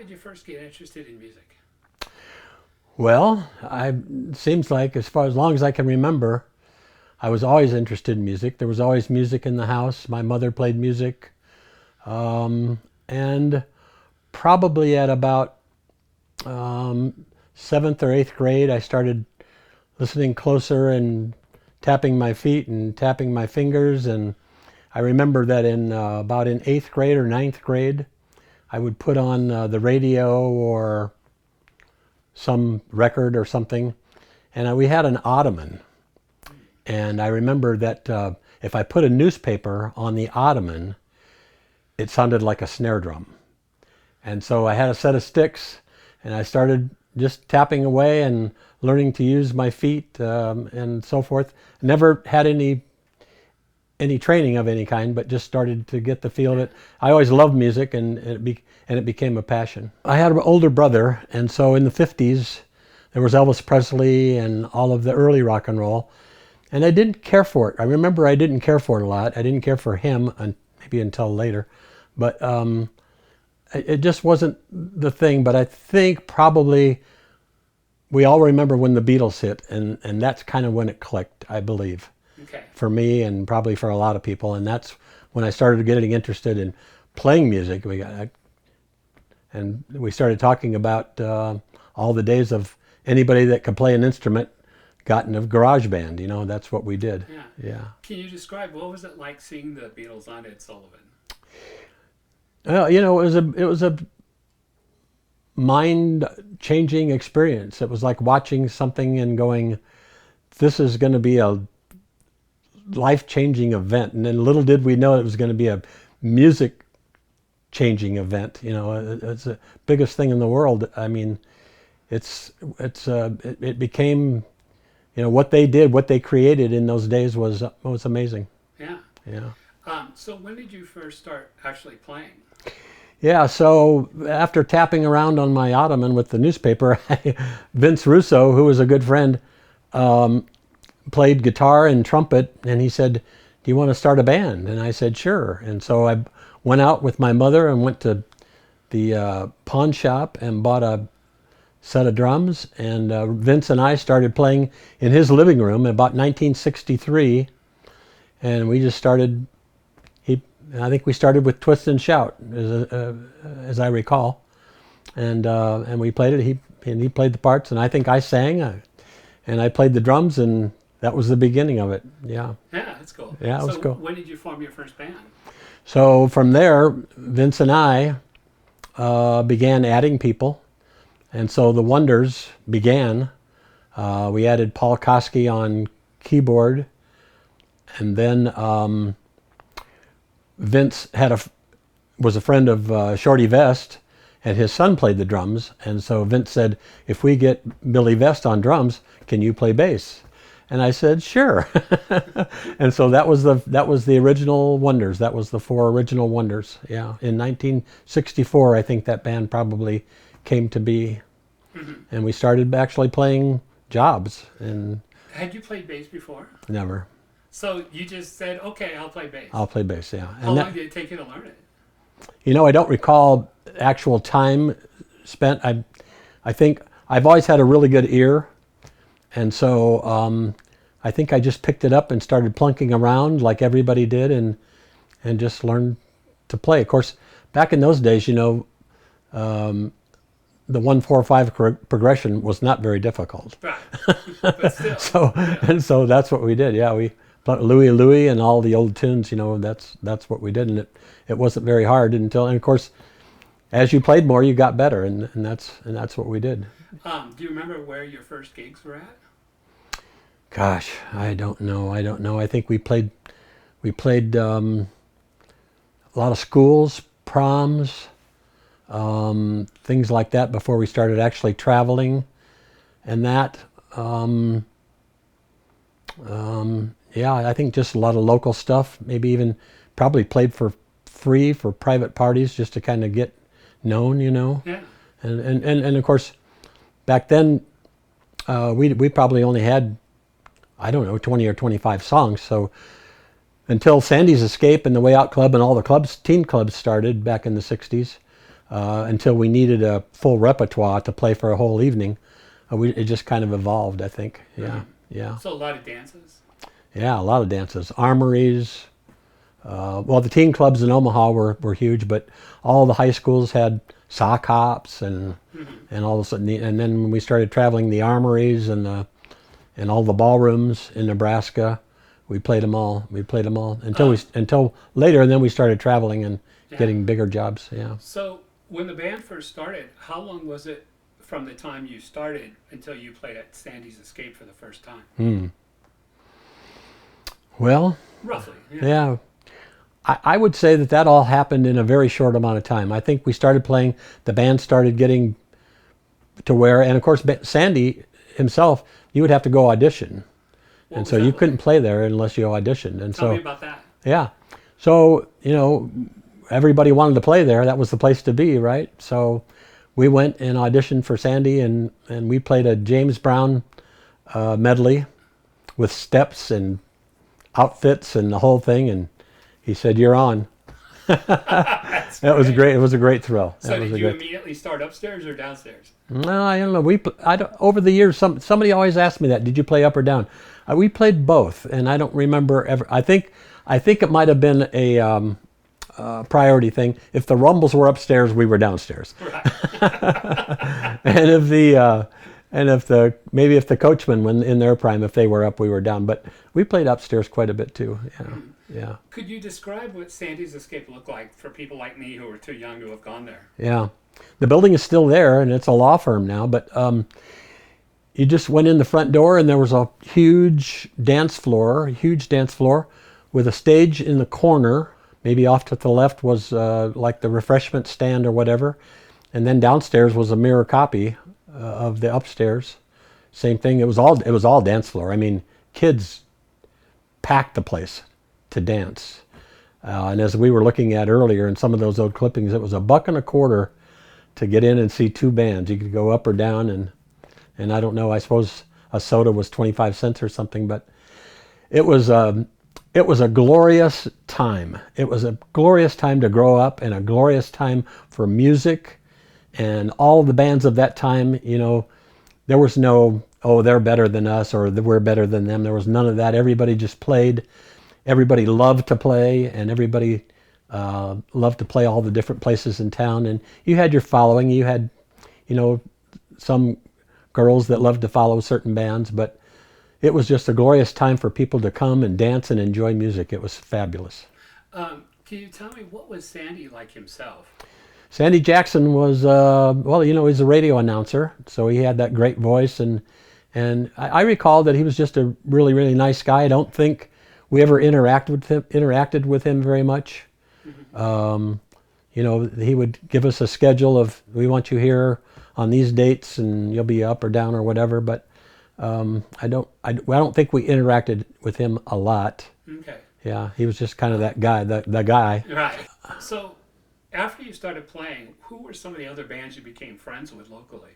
did you first get interested in music? Well, it seems like as long as I can remember, I was always interested in music. There was always music in the house. My mother played music. And probably at about seventh or eighth grade, I started listening closer and tapping my feet and tapping my fingers. And I remember that in about in eighth grade or ninth grade, I would put on the radio or some record or something. And we had an ottoman. And I remember that if I put a newspaper on the ottoman, it sounded like a snare drum. And so I had a set of sticks, and I started just tapping away and learning to use my feet and so forth. Never had any training of any kind, but just started to get the feel of it. I always loved music, and it became a passion. I had an older brother, and so in the 50s, there was Elvis Presley and all of the early rock and roll, and I didn't care for it. I remember I didn't care for it a lot. I didn't care for him, maybe until later, but it just wasn't the thing. But I think probably we all remember when the Beatles hit, and that's kind of when it clicked, I believe. Okay. For me and probably for a lot of people, and that's when I started getting interested in playing music. And we started talking about all the days of anybody that could play an instrument got in a garage band. That's what we did. Yeah. Yeah. Can you describe what was it like seeing the Beatles on Ed Sullivan? It was a mind-changing experience. It was like watching something and going, "This is going to be a life-changing event." And then little did we know it was going to be a music-changing event. It's the biggest thing in the world. I mean, it became, what they did, what they created in those days was amazing. Yeah. Yeah. So when did you first start actually playing? Yeah, so after tapping around on my ottoman with the newspaper, Vince Russo, who was a good friend, played guitar and trumpet, and he said, "Do you want to start a band?" And I said, "Sure." And so I went out with my mother and went to the pawn shop and bought a set of drums, and Vince and I started playing in his living room in about 1963, and we just started. I think we started with Twist and Shout, as I recall, and we played it. He played the parts, and I think I sang, and I played the drums, and that was the beginning of it. Yeah. Yeah, that's cool. Yeah, it was cool. When did you form your first band? So from there, Vince and I began adding people, and so the Wonders began. We added Paul Koski on keyboard, and then Vince was a friend of Shorty Vest, and his son played the drums. And so Vince said, "If we get Billy Vest on drums, can you play bass?" And I said, "Sure." And so that was the original Wonders. That was the four original Wonders. Yeah, in 1964, I think that band probably came to be, and we started actually playing jobs. And had you played bass before? Never. So you just said, "Okay, I'll play bass." I'll play bass. Yeah. How long did it take you to learn it? I don't recall actual time spent. I think I've always had a really good ear, and so I think I just picked it up and started plunking around like everybody did, and just learned to play. Of course, back in those days, the 1-4-5 progression was not very difficult. Right. But still. So that's what we did. Yeah, we played Louie Louie and all the old tunes. That's what we did, and it wasn't very hard and of course, as you played more, you got better, and that's what we did. Do you remember where your first gigs were at? Gosh, I don't know. I think we played a lot of schools, proms, things like that before we started actually traveling, and that. Yeah, I think just a lot of local stuff. Maybe even probably played for free for private parties just to kind of get known, Yeah. And of course, back then we probably only had, I don't know, 20 or 25 songs. So until Sandy's Escape and the Way Out Club and all the teen clubs started back in the 60s, until we needed a full repertoire to play for a whole evening. It just kind of evolved, I think. Yeah, yeah. So a lot of dances. Yeah, a lot of dances. Armories. Well, the teen clubs in Omaha were huge, but all the high schools had sock hops and all of a sudden, and then when we started traveling, the armories and all the ballrooms in Nebraska, we played them all. We played them all until later, and then we started traveling and getting bigger jobs. Yeah. So when the band first started, how long was it from the time you started until you played at Sandy's Escape for the first time? Well, Roughly. yeah. I would say that all happened in a very short amount of time. I think we started playing, the band started getting to where, and of course Sandy himself, you would have to go audition. And so you couldn't play there unless you auditioned. And Tell me about that. Yeah. So, everybody wanted to play there. That was the place to be, right? So we went and auditioned for Sandy, and we played a James Brown medley with steps and outfits and the whole thing, and he said, "You're on." That was great. It was a great thrill. So did you immediately start upstairs or downstairs? No, I don't know. Over the years, somebody always asked me that. Did you play up or down? We played both, and I don't remember ever. I think it might have been a priority thing. If the Rumbles were upstairs, we were downstairs. Right. and if the Coachmen, when in their prime, if they were up, we were down. But we played upstairs quite a bit too. Yeah. Yeah. Could you describe what Sandy's Escape looked like for people like me who are too young to have gone there? Yeah. The building is still there, and it's a law firm now, but you just went in the front door, and there was a huge dance floor with a stage in the corner. Maybe off to the left was like the refreshment stand or whatever. And then downstairs was a mirror copy of the upstairs. Same thing. It was all dance floor. I mean, kids packed the place to dance. And as we were looking at earlier in some of those old clippings, it was $1.25 to get in and see two bands. You could go up or down, and I don't know, I suppose a soda was 25 cents or something, but it was a glorious time. It was a glorious time to grow up, and a glorious time for music. And all the bands of that time, there was no, oh, they're better than us or we're better than them. There was none of that. Everybody just played. Everybody loved to play, and everybody loved to play all the different places in town. And you had your following. You had, some girls that loved to follow certain bands, but it was just a glorious time for people to come and dance and enjoy music. It was fabulous. Can you tell me, what was Sandy like himself? Sandy Jackson was, he's a radio announcer, so he had that great voice, and I recall that he was just a really, really nice guy. I don't think we ever interacted with him very much. He would give us a schedule of, we want you here on these dates, and you'll be up or down or whatever. But I don't think we interacted with him a lot. Okay. Yeah, he was just kind of that guy, the guy. Right. So after you started playing, who were some of the other bands you became friends with locally?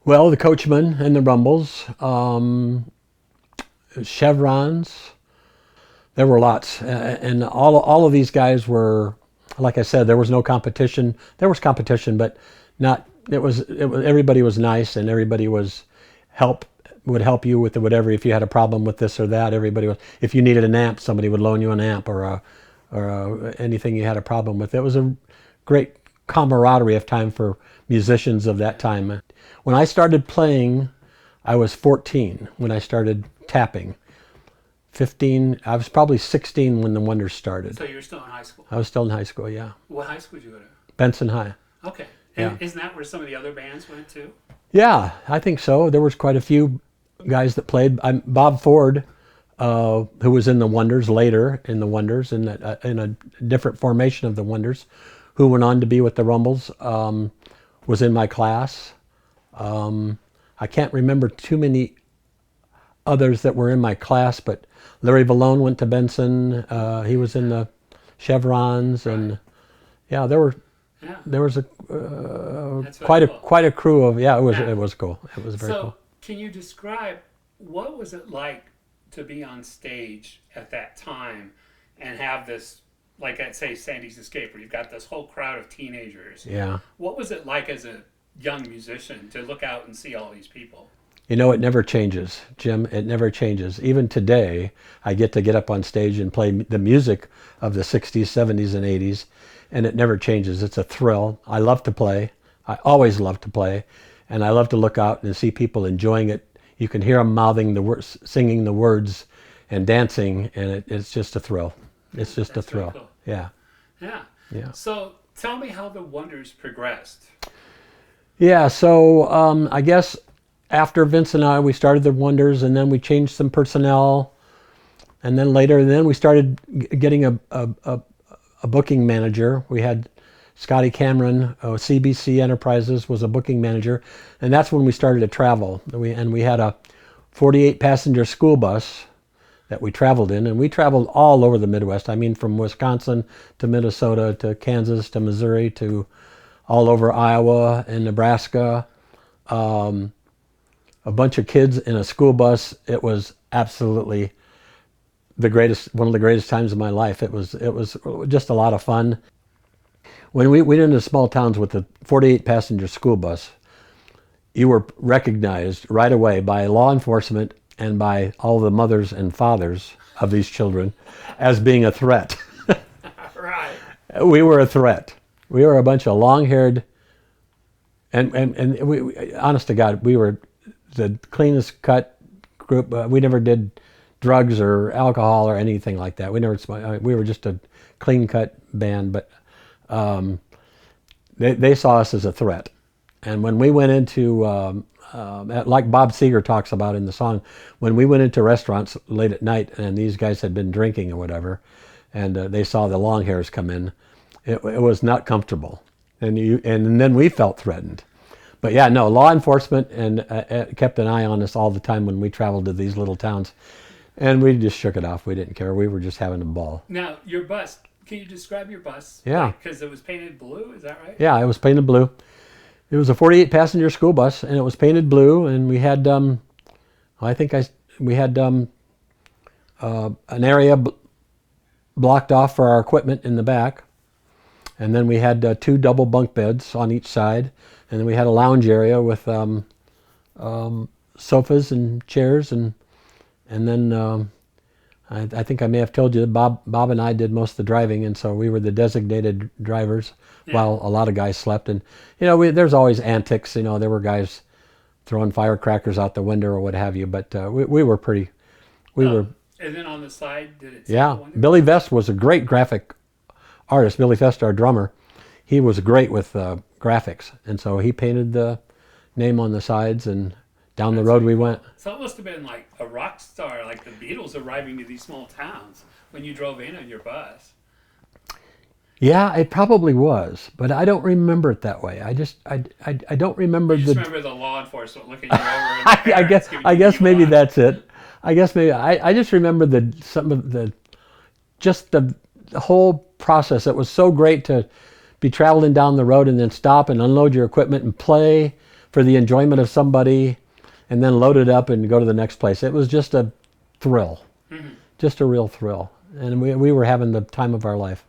Well, the Coachmen and the Rumbles, Chevrons. There were lots, and all of these guys were, like I said, there was no competition. There was competition, but not. It was everybody was nice, and everybody would help you with whatever. If you had a problem with this or that, everybody was. If you needed an amp, somebody would loan you an amp or anything you had a problem with. It was a great camaraderie of time for musicians of that time. When I started playing, I was 14 when I started tapping. 15, I was probably 16 when the Wonders started. So you were still in high school? I was still in high school, yeah. What high school did you go to? Benson High. Okay. Yeah. And isn't that where some of the other bands went to? Yeah, I think so. There was quite a few guys that played. Bob Ford, who was in the Wonders later, in a different formation of the Wonders, who went on to be with the Rumbles, was in my class. I can't remember too many others that were in my class, but Larry Vallone went to Benson. He was in the Chevrons, and yeah, there was quite a crew of it was cool. It was very cool. So, can you describe what was it like to be on stage at that time and have this like at say Sandy's Escape, where you've got this whole crowd of teenagers. Yeah. What was it like as a young musician to look out and see all these people? You know, it never changes, Jim. It never changes. Even today, I get up on stage and play the music of the 60s, 70s, and 80s, and it never changes. It's a thrill. I love to play. I always love to play, and I love to look out and see people enjoying it. You can hear them mouthing the words, singing the words, and dancing, and it's just a thrill. It's just a That's really thrill. cool. Yeah, Yeah. yeah. So tell me how the Wonders progressed. Yeah, so I guess after Vince and I, we started the Wonders, and then we changed some personnel, and then later, and then we started getting a booking manager. We had Scotty Cameron, CBC Enterprises was a booking manager, and that's when we started to travel. We had a 48 passenger school bus that we traveled in, and we traveled all over the Midwest. I mean, from Wisconsin to Minnesota to Kansas to Missouri to all over Iowa and Nebraska. A bunch of kids in a school bus. It was absolutely the greatest, one of the greatest times of my life. It was just a lot of fun. When we went into small towns with the 48 passenger school bus, you were recognized right away by law enforcement and by all the mothers and fathers of these children as being a threat. Right. We were a threat. We were a bunch of long-haired, and we honest to God, we were the cleanest cut group. We never did drugs or alcohol or anything like that. We never smoked. We were just a clean-cut band, but they saw us as a threat. And when we went into, like Bob Seger talks about in the song, when we went into restaurants late at night and these guys had been drinking or whatever, and they saw the long hairs come in, it was not comfortable. And then we felt threatened. But yeah, no, law enforcement and kept an eye on us all the time when we traveled to these little towns. And we just shook it off. We didn't care. We were just having a ball. Now, your bus, can you describe your bus? Yeah. Because it was painted blue, is that right? Yeah, it was painted blue. It was a 48 passenger school bus, and it was painted blue. And we had, we had an area blocked off for our equipment in the back. And then we had 2 double bunk beds on each side. And then we had a lounge area with sofas and chairs. And then I think I may have told you that Bob and I did most of the driving. And so we were the designated drivers while a lot of guys slept. And, there's always antics. There were guys throwing firecrackers out the window or what have you. But we were pretty, were. And then on the side, did it say Yeah, Wonders? Billy Vest was a great graphic artist. Billy Vest, our drummer, he was great with graphics, and so he painted the name on the sides, and down the road we went. So it must have been like a rock star, like the Beatles arriving to these small towns when you drove in on your bus. Yeah, it probably was, but I don't remember it that way. I don't remember You just the. remember the law enforcement looking you over. And the parents giving I you guess maybe DUI. that's it. I guess maybe I just remember the whole process. It was so great to be traveling down the road and then stop and unload your equipment and play for the enjoyment of somebody, and then load it up and go to the next place. It was just a thrill, just a real thrill, and we were having the time of our life.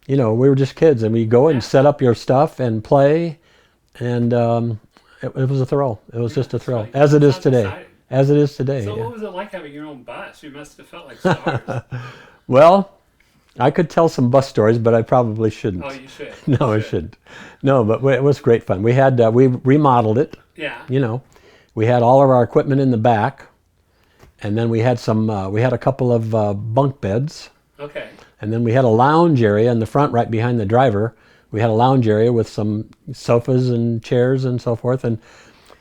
We were just kids, and we go and set up your stuff and play, and it was a thrill. It was just a thrill, Right. as it is Sounds today. exciting. As it is today. So Yeah. what was it like having your own bus? You must have felt like stars. Well, I could tell some bus stories, but I probably shouldn't. Oh, you should. No, I You should. shouldn't. No, but it was great fun. We had we remodeled it. Yeah. We had all of our equipment in the back, and then we had we had a couple of bunk beds, Okay. and then we had a lounge area in the front, right behind the driver. We had a lounge area with some sofas and chairs and so forth, and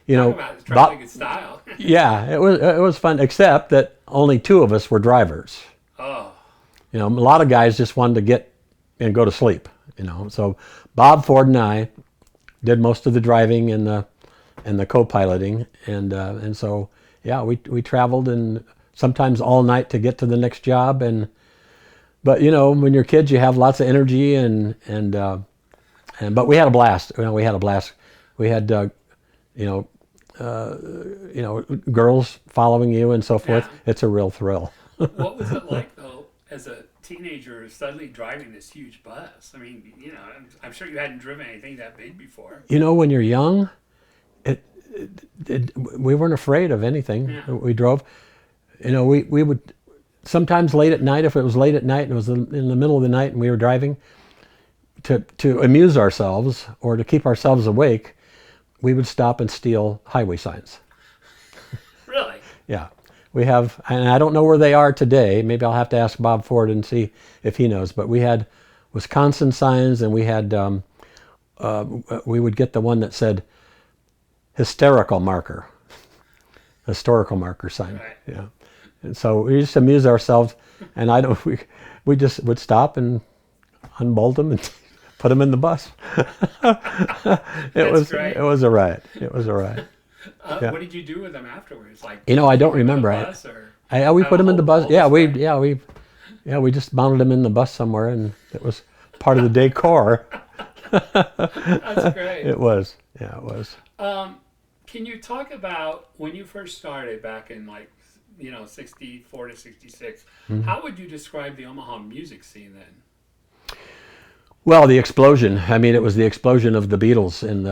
Talk about traveling in style. yeah, it was fun. Except that only 2 of us were drivers. Oh. A lot of guys just wanted to get and go to sleep. So Bob Ford and I did most of the driving and the co-piloting, and so yeah, we traveled and sometimes all night to get to the next job. But when you're kids, you have lots of energy but we had a blast. We had a blast. We had girls following you and so forth. Yeah. It's a real thrill. What was it like though, as a teenager suddenly driving this huge bus? I mean, I'm sure you hadn't driven anything that big before. When you're young, we weren't afraid of anything. Yeah. We drove. We would sometimes late at night, if it was late at night and it was in the middle of the night and we were driving, to amuse ourselves or to keep ourselves awake, we would stop and steal highway signs. Really? Yeah. We have, and I don't know where they are today. Maybe I'll have to ask Bob Ford and see if he knows. But we had Wisconsin signs, and we had, we would get the one that said historical marker sign. Right. Yeah. And so we just amuse ourselves, and we just would stop and unbolt them and put them in the bus. It was a riot. It was a riot. Yeah. What did you do with them afterwards? Like, I don't remember. We put them in the bus. Yeah, we just mounted them in the bus somewhere, and it was part of the decor. That's great. It was. Yeah, it was. Can you talk about when you first started back in 64 to 66? Mm-hmm. How would you describe the Omaha music scene then? Well, the explosion. I mean, it was the explosion of the Beatles and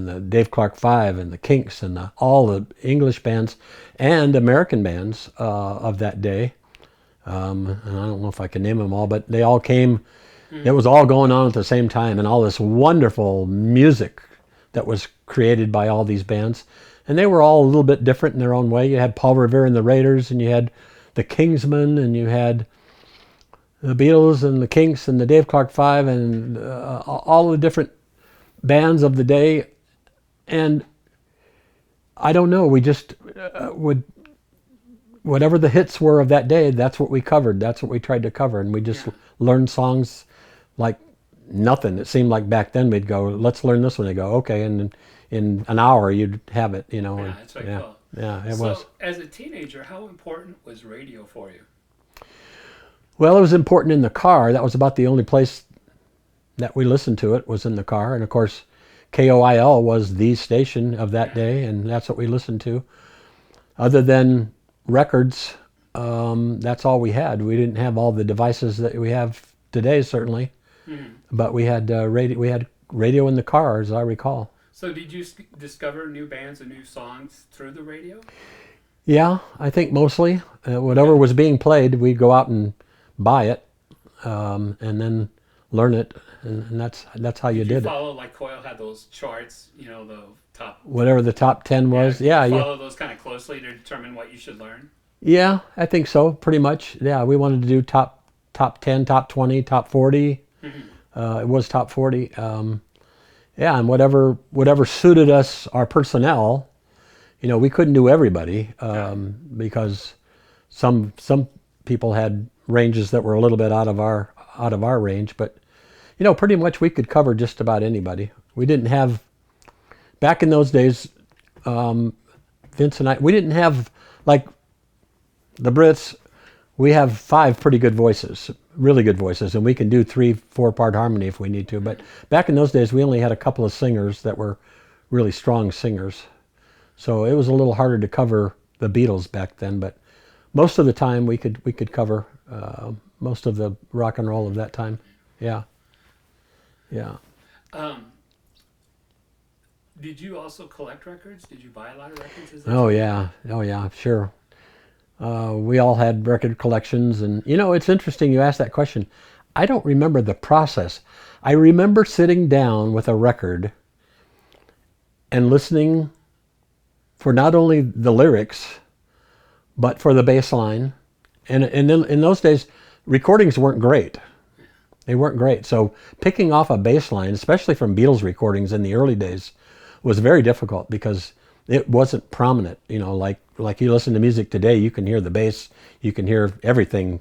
the Dave Clark Five and the Kinks and all the English bands and American bands of that day. And I don't know if I can name them all, but they all came. It was all going on at the same time, and all this wonderful music that was created by all these bands. And they were all a little bit different in their own way. You had Paul Revere and the Raiders, and you had the Kingsmen, and you had the Beatles and the Kinks and the Dave Clark Five and all the different bands of the day. And I don't know, we just whatever the hits were of that day, that's what we covered. That's what we tried to cover. And we just learned songs like nothing. It seemed like back then we'd go, let's learn this one. They go, okay. And in an hour you'd have it, Yeah, that's very cool. Yeah, it so, was. as a teenager, how important was radio for you? Well, it was important in the car. That was about the only place that we listened to it, was in the car. And of course, KOIL was the station of that day, and that's what we listened to. Other than records, that's all we had. We didn't have all the devices that we have today, certainly. Mm-hmm. But we had radio. We had radio in the car, as I recall. So did you discover new bands and new songs through the radio? Yeah, I think mostly. Whatever was being played, we'd go out and buy it, and then learn it, and that's how you did it. Follow, like Coil had those charts, the top. Whatever the top 10 was, yeah. Follow those kind of closely to determine what you should learn. Yeah, I think so, pretty much. Yeah, we wanted to do top 10, top 20, top 40. Mm-hmm. It was top 40. Yeah, and whatever suited us, our personnel. We couldn't do everybody because some people had ranges that were a little bit out of our range, but pretty much we could cover just about anybody. We didn't have, back in those days, Vince and I, we didn't have, like the Brits, we have 5 pretty good voices, really good voices, and we can do 3-4 part harmony if we need to. But back in those days, we only had a couple of singers that were really strong singers. So it was a little harder to cover the Beatles back then, but most of the time we could cover most of the rock and roll of that time. Yeah. Did you also collect records? Did you buy a lot of records? Oh yeah, sure. We all had record collections, and it's interesting you asked that question. I don't remember the process. I remember sitting down with a record and listening for not only the lyrics, but for the bass line. And in those days, recordings weren't great. They weren't great. So picking off a bass line, especially from Beatles recordings in the early days, was very difficult because it wasn't prominent. Like you listen to music today, you can hear the bass, you can hear everything,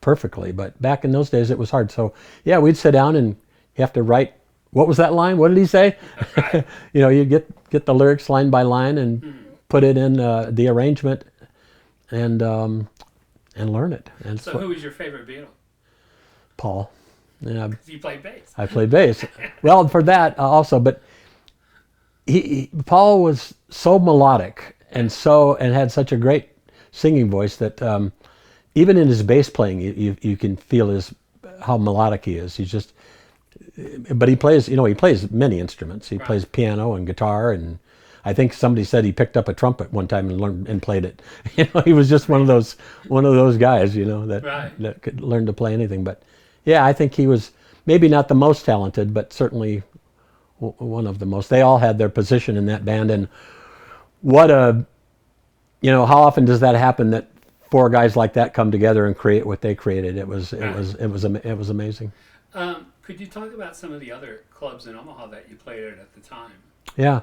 perfectly. But back in those days, it was hard. So yeah, we'd sit down and you have to write, what was that line? What did he say? You get the lyrics line by line and put it in the arrangement and learn it. And so who was your favorite Beatle? Paul. Yeah. You played bass. I played bass. Well, for that also, but Paul was so melodic and had such a great singing voice that even in his bass playing, you can feel how melodic he is. He's just, but he plays, he plays many instruments. He plays piano and guitar, and I think somebody said he picked up a trumpet one time and learned and played it. He was just one of those guys, that could learn to play anything. But yeah, I think he was maybe not the most talented, but certainly one of the most. They all had their position in that band, and how often does that happen, that four guys like that come together and create what they created? It was amazing. Could you talk about some of the other clubs in Omaha that you played at the time? Yeah,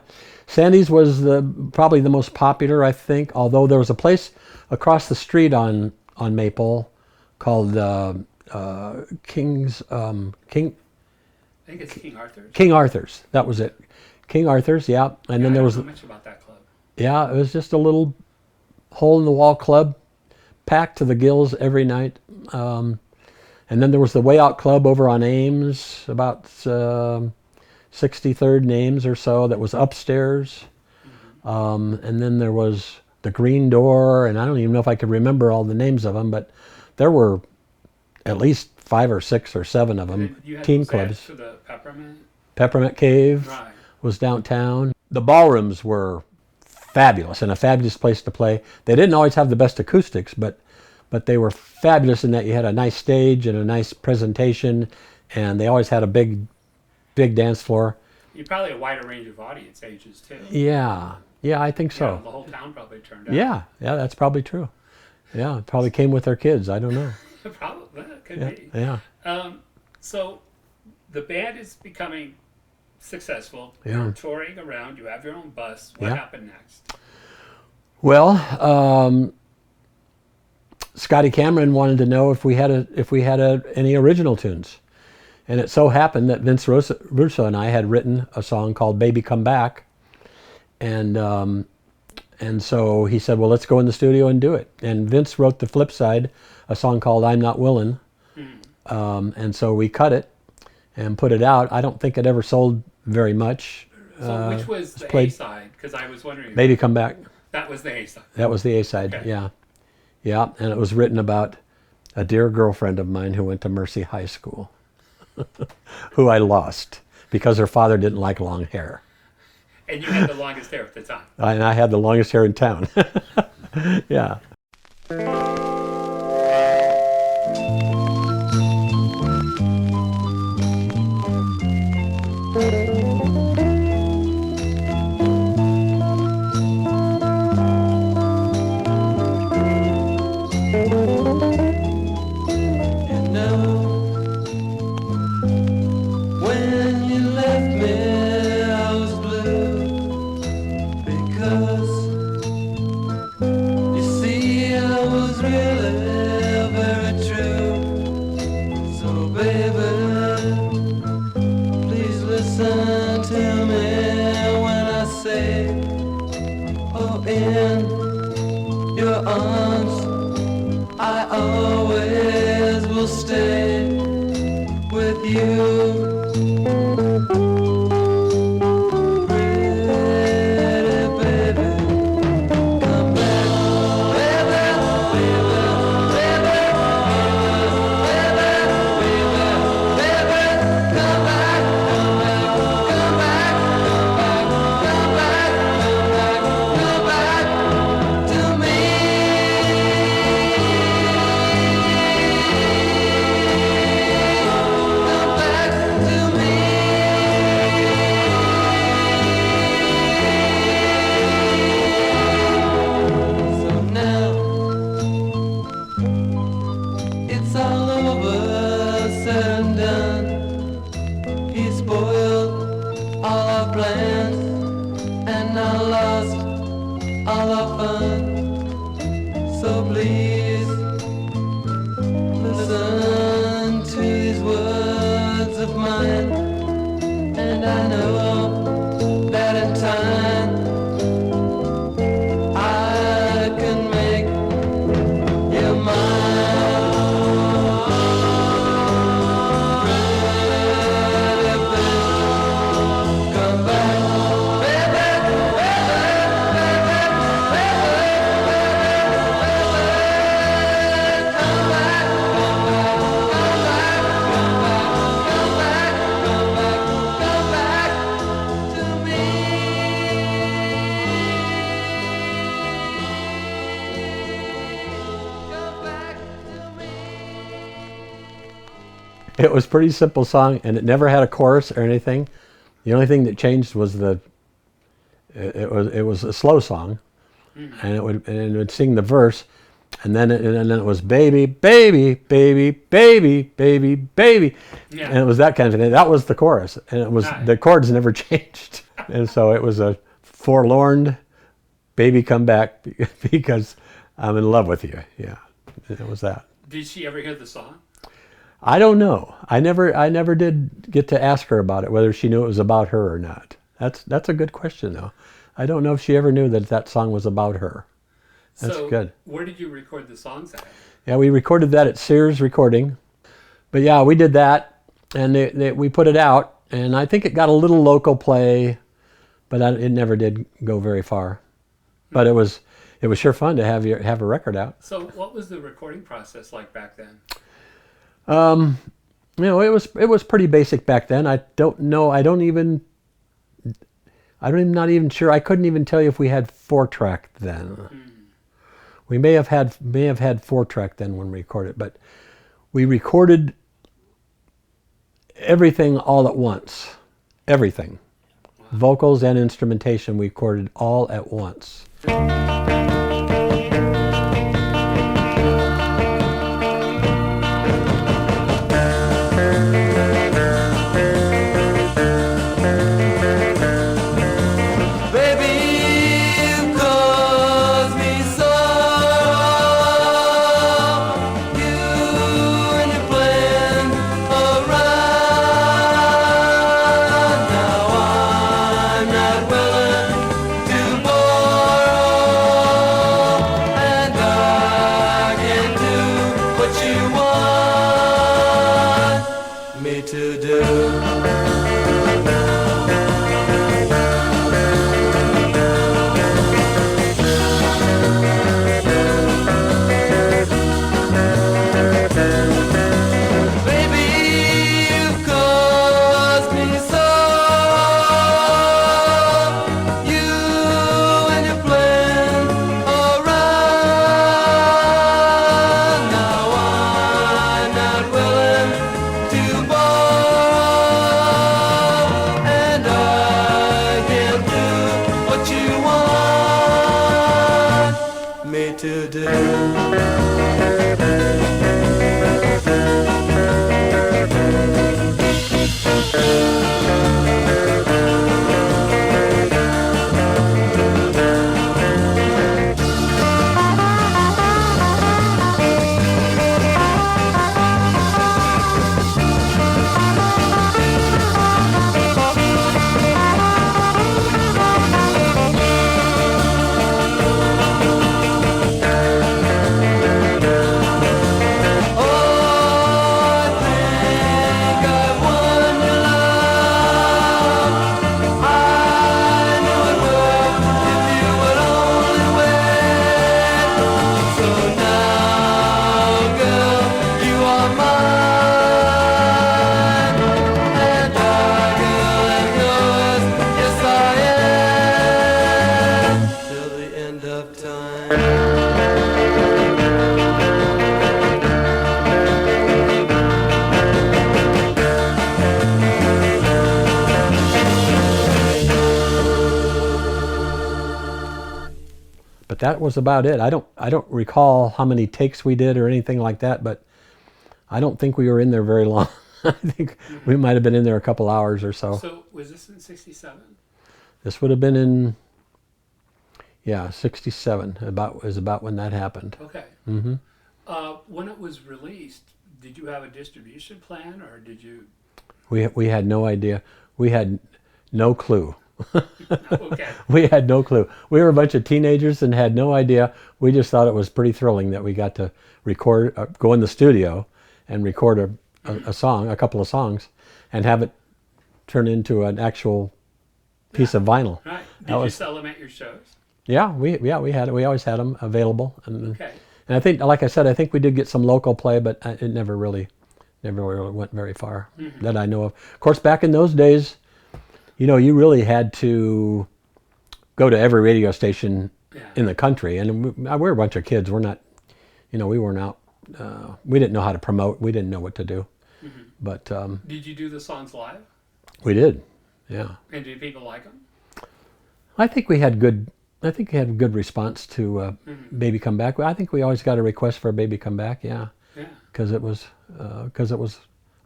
Sandy's was probably the most popular, I think. Although there was a place across the street on Maple called King's King. I think it's King Arthur's. King Arthur's, that was it. King Arthur's, yeah. And then there was. I don't know much about that club. Yeah, it was just a little hole-in-the-wall club, packed to the gills every night. And then there was the Way Out Club over on Ames, about 63rd and Ames or so, that was upstairs. And then there was the Green Door, and I don't even know if I could remember all the names of them, but there were at least 5 or 6 or 7 of them, teen clubs. For the Peppermint Cave was downtown. The ballrooms were fabulous, and a fabulous place to play. They didn't always have the best acoustics, but they were fabulous in that you had a nice stage and a nice presentation, and they always had a big dance floor. You probably a wider range of audience ages too. Yeah, I think so. The whole town probably turned out. Yeah, that's probably true. Yeah, probably came with their kids. I don't know. Probably, that could be. Yeah. So the band is becoming successful. Yeah. You're touring around. You have your own bus. What happened next? Well, Scotty Cameron wanted to know if we had any original tunes, and it so happened that Vince Russo and I had written a song called "Baby Come Back," and so he said, "Well, let's go in the studio and do it." And Vince wrote the flip side, a song called "I'm Not Willin'," and so we cut it and put it out. I don't think it ever sold very much. So which was the A side? Because I was wondering. "Baby Come Back." That was the A side. That was the A side. Okay. Yeah. Yeah, and it was written about a dear girlfriend of mine who went to Mercy High School, who I lost because her father didn't like long hair. And you had the longest hair at the time. And I had the longest hair in town. Yeah. It was a pretty simple song, and it never had a chorus or anything. The only thing that changed was it was a slow song, and it would sing the verse, and then it was baby, baby, baby, baby, baby, baby, Yeah. and it was that kind of thing. That was the chorus, and it was Right. the chords never changed, and so it was a forlorn, baby, come back because I'm in love with you. Yeah, it was that. Did she ever hear the song? I don't know. I never did get to ask her about it, whether she knew it was about her or not. That's a good question, though. I don't know if she ever knew that song was about her. That's So, good. where did you record the songs at? Yeah, we recorded that at Sears Recording. But yeah, we did that, and we put it out, and I think it got a little local play, but it never did go very far. But it was sure fun to have a record out. So, what was the recording process like back then? It was pretty basic back then. I don't know. I'm not even sure. I couldn't even tell you if we had 4-track then. We may have had 4-track then when we recorded, but we recorded everything all at once. Everything. Wow. Vocals and instrumentation we recorded all at once. But that was about it. I don't recall how many takes we did or anything like that, but I don't think we were in there very long. I think we might have been in there a couple hours or so. So was this in '67? This would have been in, yeah, '67. Is about when that happened. Okay. Mm-hmm. When it was released, did you have a distribution plan, or did you? We had no idea. We had no clue. Okay. We had no clue. We were a bunch of teenagers and had no idea. We just thought it was pretty thrilling that we got to record, go in the studio and record a song, a couple of songs, and have it turn into an actual piece of vinyl. Right. Did you sell them at your shows? Yeah, we had it. We always had them available. Okay. And I think, like I said, I think we did get some local play, but it never really went very far that I know of. Of course, back in those days, you really had to go to every radio station in the country, and we were a bunch of kids. We're not, we weren't out. We didn't know how to promote. We didn't know what to do. But Did you do the songs live? we did, yeah. And did people like them? I think we had good. I think we had a good response to "Baby Come Back." I think we always got a request for "Baby Come Back," yeah, Yeah. because it was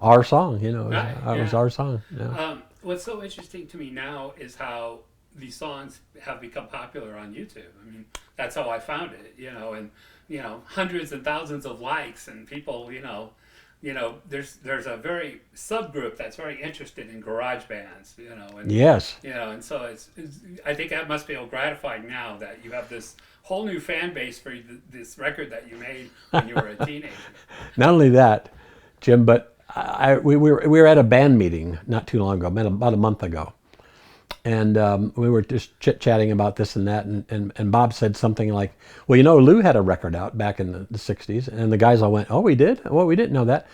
our song, you know. Right, It was yeah. our song. Yeah. What's so interesting to me now is how these songs have become popular on YouTube. I mean, that's how I found it, you know, and hundreds and thousands of likes, and people, there's a very subgroup that's very interested in garage bands, and Yes. and so it's I think that must feel gratifying now that you have this whole new fan base for this record that you made when you were a teenager. Not only that, Jim, but we were at a band meeting not too long ago, about a month ago, and we were just chit-chatting about this and that, and Bob said something like, well, Lou had a record out back in the 60s, and the guys all went, oh, we did? Well, we didn't know that.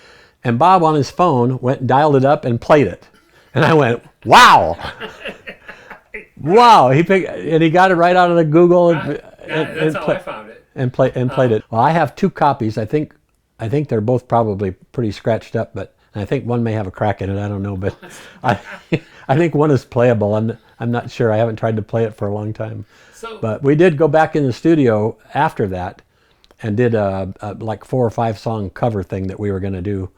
And Bob on his phone dialed it up and played it. And I went, wow. Wow. He got it right out of the Google That's how I found it. And played it. Well, I have 2 copies. I think they're both probably pretty scratched up, but I think one may have a crack in it. I don't know, but I think one is playable. I'm not sure. I haven't tried to play it for a long time. But we did go back in the studio after that and did a like 4 or 5 song cover thing that we were going to do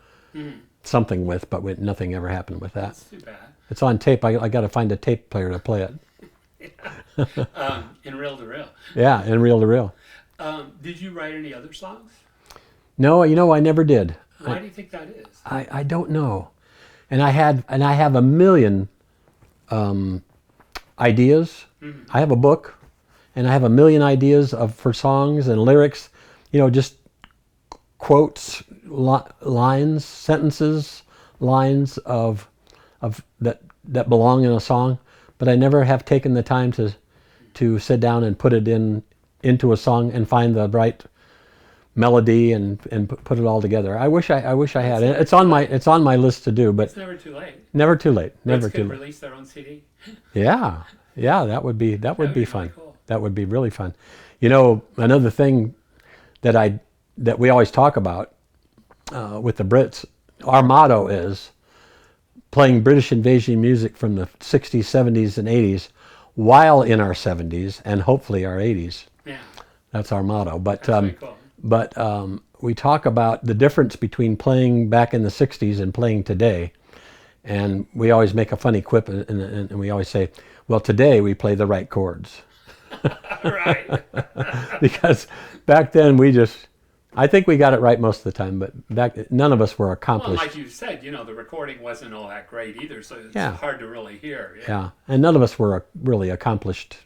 something with, but nothing ever happened with that. That's too bad. It's on tape. I got to find a tape player to play it. In reel to reel. Yeah, in reel to reel. Did you write any other songs? No, I never did. Why do you think that is? I don't know. And I have a million ideas. Mm-hmm. I have a book, and I have a million ideas for songs and lyrics. Just quotes, lines, sentences, lines of that belong in a song. But I never have taken the time to sit down and put it into a song and find the right melody and put it all together. I wish I had. It's on my list to do, but it's never too late. Never too late. Never too late. Release their own CD. Yeah, that would be fun. Really cool. That would be really fun. Another thing that we always talk about with the Brits, our motto is playing British invasion music from the 60s, 70s, and 80s while in our 70s and hopefully our 80s. Yeah. That's our motto. But That's really cool. But we talk about the difference between playing back in the 60s and playing today. And we always make a funny quip, and we always say, well, today we play the right chords. Right. Because back then I think we got it right most of the time, but none of us were accomplished. Well, like you said, the recording wasn't all that great either, so it's hard to really hear. Yeah, and none of us were really accomplished,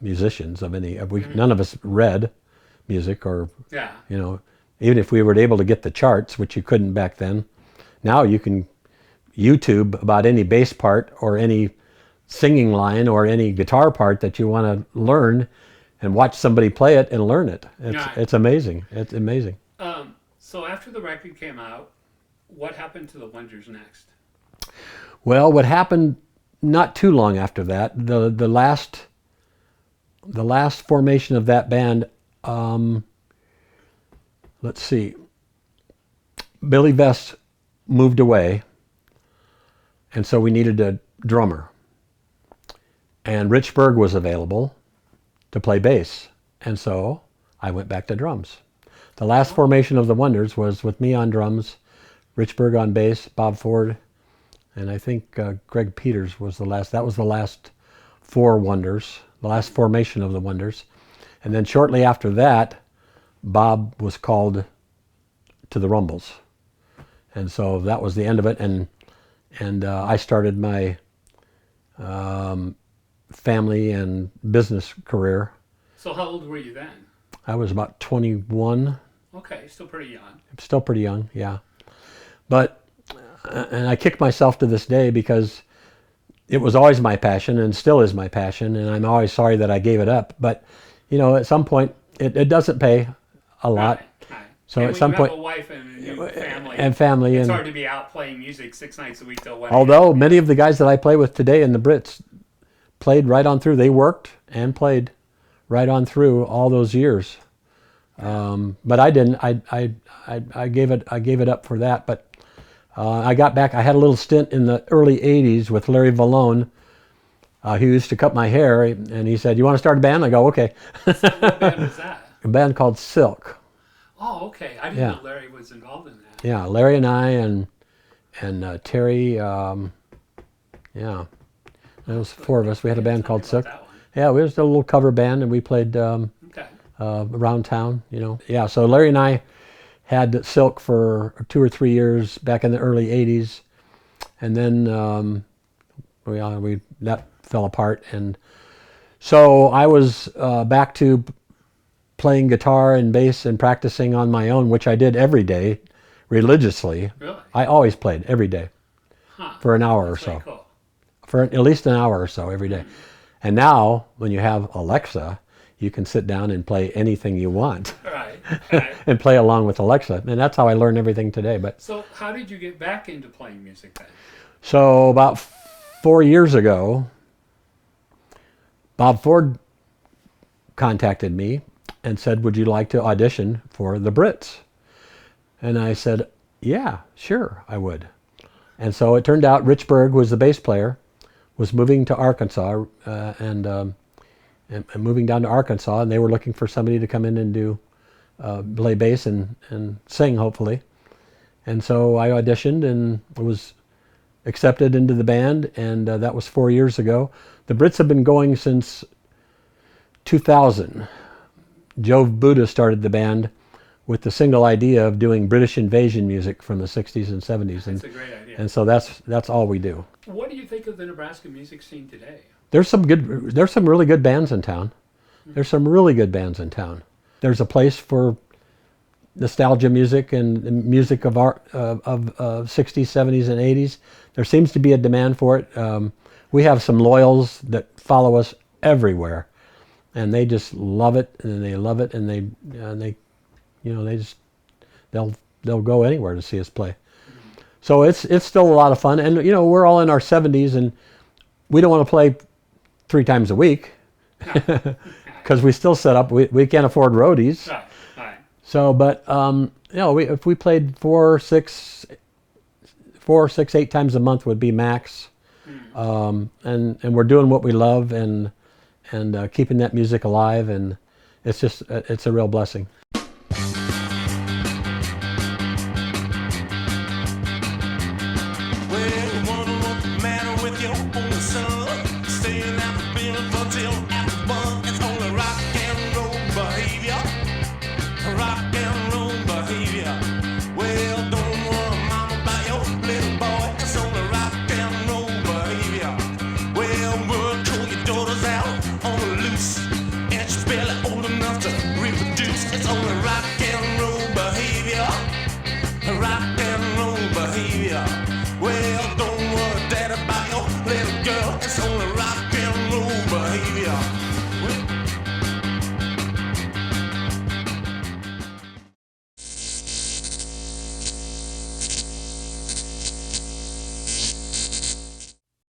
musicians of any. None of us read music or, even if we were able to get the charts, which you couldn't back then. Now you can YouTube about any bass part or any singing line or any guitar part that you want to learn and watch somebody play it and learn it. It's amazing. It's amazing. So after the record came out, what happened to the Wonders next? Well, what happened not too long after that, the last formation of that band, let's see, Billy Vest moved away, and so we needed a drummer. And Rich Berg was available to play bass, and so I went back to drums. The last formation of the Wonders was with me on drums, Rich Berg on bass, Bob Ford, and I think Greg Peters was the last. That was the last 4 Wonders, the last formation of the Wonders. And then shortly after that, Bob was called to the Rumbles. And so that was the end of it, and I started my family and business career. So how old were you then? I was about 21. Okay, still pretty young. Still pretty young, yeah. But, and I kick myself to this day because it was always my passion and still is my passion, and I'm always sorry that I gave it up. But, at some point, it doesn't pay a lot. Right. So and at some point, you have a wife and a family. It's hard to be out playing music 6 nights a week till 1 Although many of the guys that I play with today in the Brits played right on through. They worked and played right on through all those years But I didn't. I gave it up for that. But I got back. I had a little stint in the early '80s with Larry Vallone. He used to cut my hair, and he said, "You want to start a band?" I go, "Okay." So what band was that? A band called Silk. Oh, okay. I didn't Yeah. know Larry was involved in that. Yeah, Larry and I and Terry. Yeah, there was four of us. We had a band Tell me called about Silk. that one. Yeah, we was a little cover band, and we played Okay. around town. Yeah. So Larry and I had Silk for 2 or 3 years back in the early '80s, and then we that fell apart, and so I was back to playing guitar and bass and practicing on my own, which I did every day religiously. Really? I always played every day Huh. for an hour or That's very so, cool. for at least an hour or so every day. And now, when you have Alexa, you can sit down and play anything you want Right. Right. and play along with Alexa. And that's how I learn everything today. But So how did you get back into playing music then? so about 4 years ago, Bob Ford contacted me and said, "Would you like to audition for the Brits?" And I said, "Yeah, sure, I would." And so it turned out Rich Berg, who was the bass player, was moving to Arkansas and moving down to Arkansas, and they were looking for somebody to come in and do play bass and sing, hopefully. And so I auditioned and was accepted into the band, and that was 4 years ago. The Brits have been going since 2000. Joe Buddha started the band with the single idea of doing British invasion music from the 60s and 70s. That's a great idea. And so that's all we do. What do you think of the Nebraska music scene today? There's some really good bands in town. There's some really good bands in town. There's a place for nostalgia music and music of art of 60s, 70s, and 80s. There seems to be a demand for it. We have some loyals that follow us everywhere, and they just love it, and they love it, and they'll go anywhere to see us play. So it's still a lot of fun, and we're all in our 70s, and we don't want to play 3 times a week because we still set up. We can't afford roadies. Right, right. So, but if we played 4, 6, 8 times a month would be max, and we're doing what we love and keeping that music alive, and it's a real blessing.